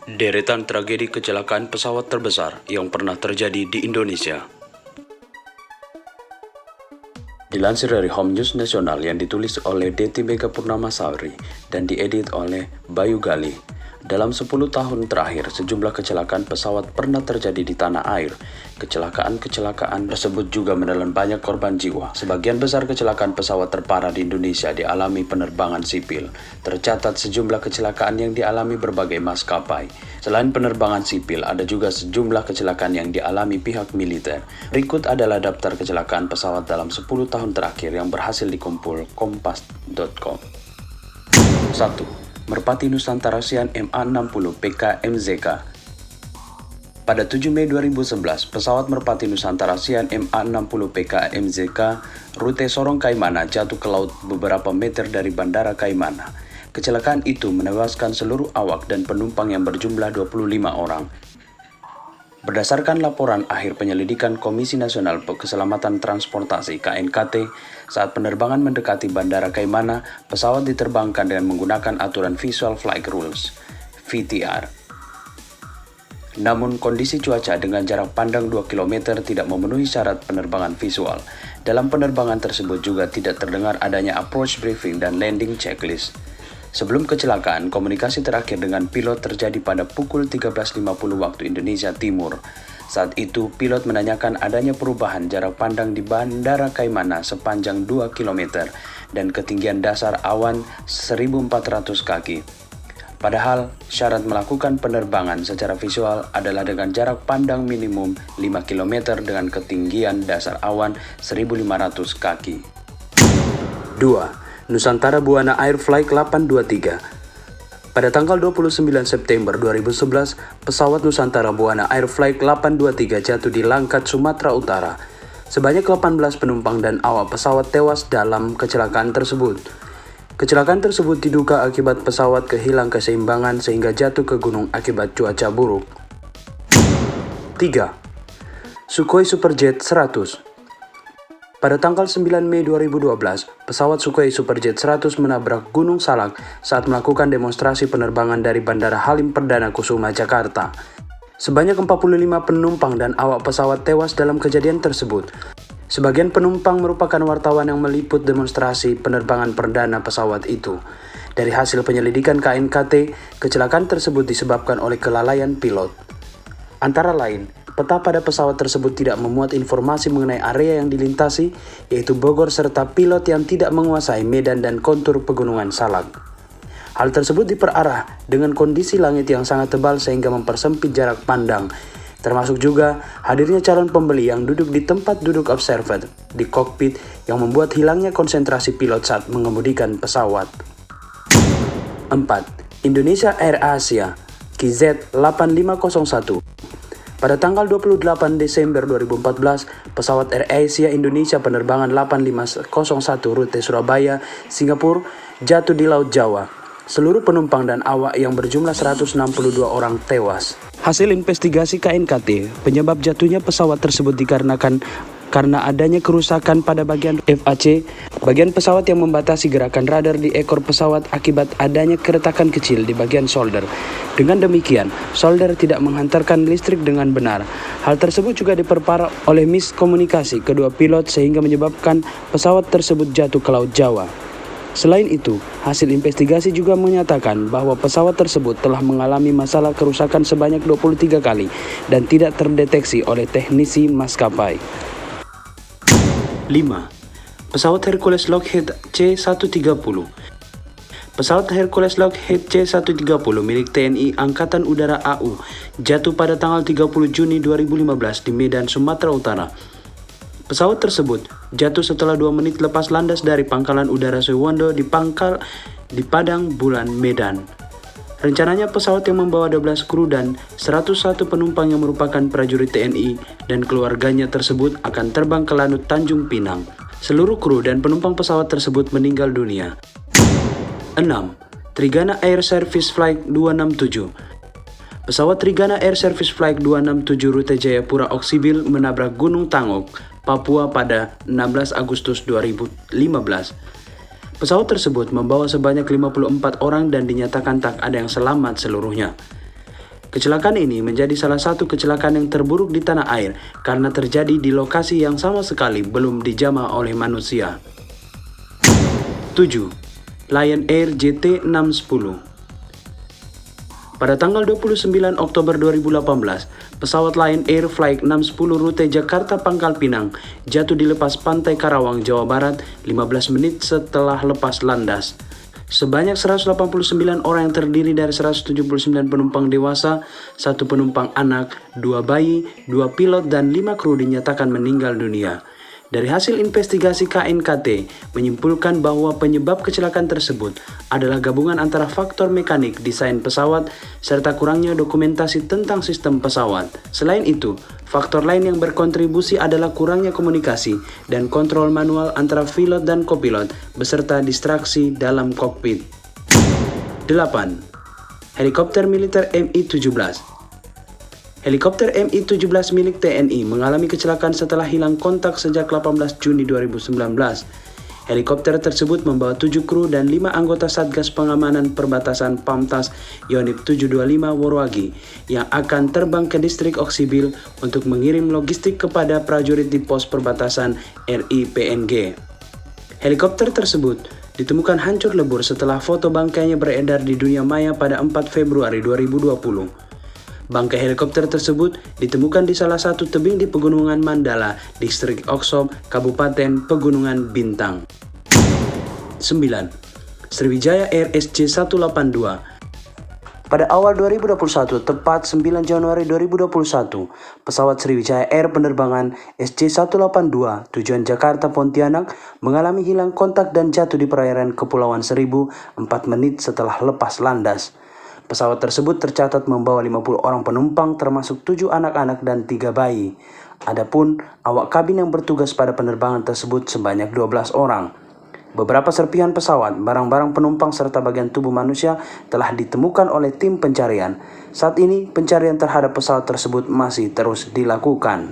Deretan tragedi kecelakaan pesawat terbesar yang pernah terjadi di Indonesia. Dilansir dari Home News Nasional yang ditulis oleh Deti Mega Purnamasari dan diedit oleh Bayu Gali, dalam 10 tahun terakhir sejumlah kecelakaan pesawat pernah terjadi di tanah air. Kecelakaan tersebut juga menelan banyak korban jiwa. Sebagian besar kecelakaan pesawat terparah di Indonesia dialami penerbangan sipil. Tercatat sejumlah kecelakaan yang dialami berbagai maskapai. Selain penerbangan sipil, ada juga sejumlah kecelakaan yang dialami pihak militer. Berikut adalah daftar kecelakaan pesawat dalam 10 tahun terakhir yang berhasil dikumpul kompas.com. 1. Merpati Nusantara Sian MA60 PKMZK. Pada 7 Mei 2011, pesawat Merpati Nusantara Sian MA60 PKMZK rute Sorong Kaimana jatuh ke laut beberapa meter dari Bandara Kaimana. Kecelakaan itu menewaskan seluruh awak dan penumpang yang berjumlah 25 orang. Berdasarkan laporan akhir penyelidikan Komisi Nasional Keselamatan Transportasi (KNKT), saat penerbangan mendekati Bandara Kaimana, pesawat diterbangkan dengan menggunakan aturan Visual Flight Rules (VTR). Namun, kondisi cuaca dengan jarak pandang 2 km tidak memenuhi syarat penerbangan visual. Dalam penerbangan tersebut juga tidak terdengar adanya approach briefing dan landing checklist. Sebelum kecelakaan, komunikasi terakhir dengan pilot terjadi pada pukul 13.50 waktu Indonesia Timur. Saat itu, pilot menanyakan adanya perubahan jarak pandang di Bandara Kaimana sepanjang 2 km dan ketinggian dasar awan 1.400 kaki. Padahal, syarat melakukan penerbangan secara visual adalah dengan jarak pandang minimum 5 km dengan ketinggian dasar awan 1.500 kaki. 2. Nusantara Buana Air Flight 823. Pada tanggal 29 September 2011, pesawat Nusantara Buana Air Flight 823 jatuh di Langkat, Sumatera Utara. Sebanyak 18 penumpang dan awak pesawat tewas dalam kecelakaan tersebut. Kecelakaan tersebut diduga akibat pesawat kehilangan keseimbangan sehingga jatuh ke gunung akibat cuaca buruk. 3. Sukhoi Superjet 100. Pada tanggal 9 Mei 2012, pesawat Sukhoi Superjet 100 menabrak Gunung Salak saat melakukan demonstrasi penerbangan dari Bandara Halim Perdana Kusuma, Jakarta. Sebanyak 45 penumpang dan awak pesawat tewas dalam kejadian tersebut. Sebagian penumpang merupakan wartawan yang meliput demonstrasi penerbangan perdana pesawat itu. Dari hasil penyelidikan KNKT, kecelakaan tersebut disebabkan oleh kelalaian pilot. Antara lain, peta pada pesawat tersebut tidak memuat informasi mengenai area yang dilintasi, yaitu Bogor, serta pilot yang tidak menguasai medan dan kontur pegunungan Salak. Hal tersebut diperarah dengan kondisi langit yang sangat tebal sehingga mempersempit jarak pandang, termasuk juga hadirnya calon pembeli yang duduk di tempat duduk observer di kokpit yang membuat hilangnya konsentrasi pilot saat mengemudikan pesawat. 4. Indonesia Air Asia KZ8501. Pada tanggal 28 Desember 2014, pesawat Air Asia Indonesia penerbangan 8501 rute Surabaya, Singapura jatuh di Laut Jawa. Seluruh penumpang dan awak yang berjumlah 162 orang tewas. Hasil investigasi KNKT, penyebab jatuhnya pesawat tersebut dikarenakan karena adanya kerusakan pada bagian FAC, bagian pesawat yang membatasi gerakan radar di ekor pesawat akibat adanya keretakan kecil di bagian solder. Dengan demikian, solder tidak menghantarkan listrik dengan benar. Hal tersebut juga diperparah oleh miskomunikasi kedua pilot sehingga menyebabkan pesawat tersebut jatuh ke Laut Jawa. Selain itu, hasil investigasi juga menyatakan bahwa pesawat tersebut telah mengalami masalah kerusakan sebanyak 23 kali dan tidak terdeteksi oleh teknisi maskapai. 5. Pesawat Hercules Lockheed C-130. Pesawat Hercules Lockheed C-130 milik TNI Angkatan Udara AU jatuh pada tanggal 30 Juni 2015 di Medan, Sumatera Utara. Pesawat tersebut jatuh setelah 2 menit lepas landas dari Pangkalan Udara Suwondo di Padang Bulan, Medan. Rencananya pesawat yang membawa 12 kru dan 101 penumpang yang merupakan prajurit TNI dan keluarganya tersebut akan terbang ke Lanut, Tanjung Pinang. Seluruh kru dan penumpang pesawat tersebut meninggal dunia. 6. Trigana Air Service Flight 267. Pesawat Trigana Air Service Flight 267 rute Jayapura Oksibil menabrak Gunung Tangok, Papua pada 16 Agustus 2015. Pesawat tersebut membawa sebanyak 54 orang dan dinyatakan tak ada yang selamat seluruhnya. Kecelakaan ini menjadi salah satu kecelakaan yang terburuk di tanah air karena terjadi di lokasi yang sama sekali belum dijamah oleh manusia. 7. Lion Air JT610. Pada tanggal 29 Oktober 2018, pesawat Lion Air Flight 610 rute Jakarta Pangkal Pinang jatuh di lepas pantai Karawang, Jawa Barat 15 menit setelah lepas landas. Sebanyak 189 orang yang terdiri dari 179 penumpang dewasa, 1 penumpang anak, 2 bayi, 2 pilot, dan 5 kru dinyatakan meninggal dunia. Dari hasil investigasi KNKT menyimpulkan bahwa penyebab kecelakaan tersebut adalah gabungan antara faktor mekanik desain pesawat serta kurangnya dokumentasi tentang sistem pesawat. Selain itu, faktor lain yang berkontribusi adalah kurangnya komunikasi dan kontrol manual antara pilot dan kopilot beserta distraksi dalam kokpit. 8. Helikopter militer Mi-17. Helikopter Mi-17 milik TNI mengalami kecelakaan setelah hilang kontak sejak 18 Juni 2019. Helikopter tersebut membawa 7 kru dan 5 anggota Satgas Pengamanan Perbatasan Pamtas Yonif 725 Worwagi yang akan terbang ke distrik Oksibil untuk mengirim logistik kepada prajurit di pos perbatasan RI-PNG. Helikopter tersebut ditemukan hancur lebur setelah foto bangkainya beredar di dunia maya pada 4 Februari 2020. Bangkai helikopter tersebut ditemukan di salah satu tebing di Pegunungan Mandala, Distrik Oksop, Kabupaten Pegunungan Bintang. 9. Sriwijaya Air SJ182. Pada awal 2021, tepat 9 Januari 2021, pesawat Sriwijaya Air penerbangan SJ182 tujuan Jakarta Pontianak mengalami hilang kontak dan jatuh di perairan Kepulauan Seribu 4 menit setelah lepas landas. Pesawat tersebut tercatat membawa 50 orang penumpang termasuk 7 anak-anak dan 3 bayi. Adapun awak kabin yang bertugas pada penerbangan tersebut sebanyak 12 orang. Beberapa serpihan pesawat, barang-barang penumpang serta bagian tubuh manusia telah ditemukan oleh tim pencarian. Saat ini pencarian terhadap pesawat tersebut masih terus dilakukan.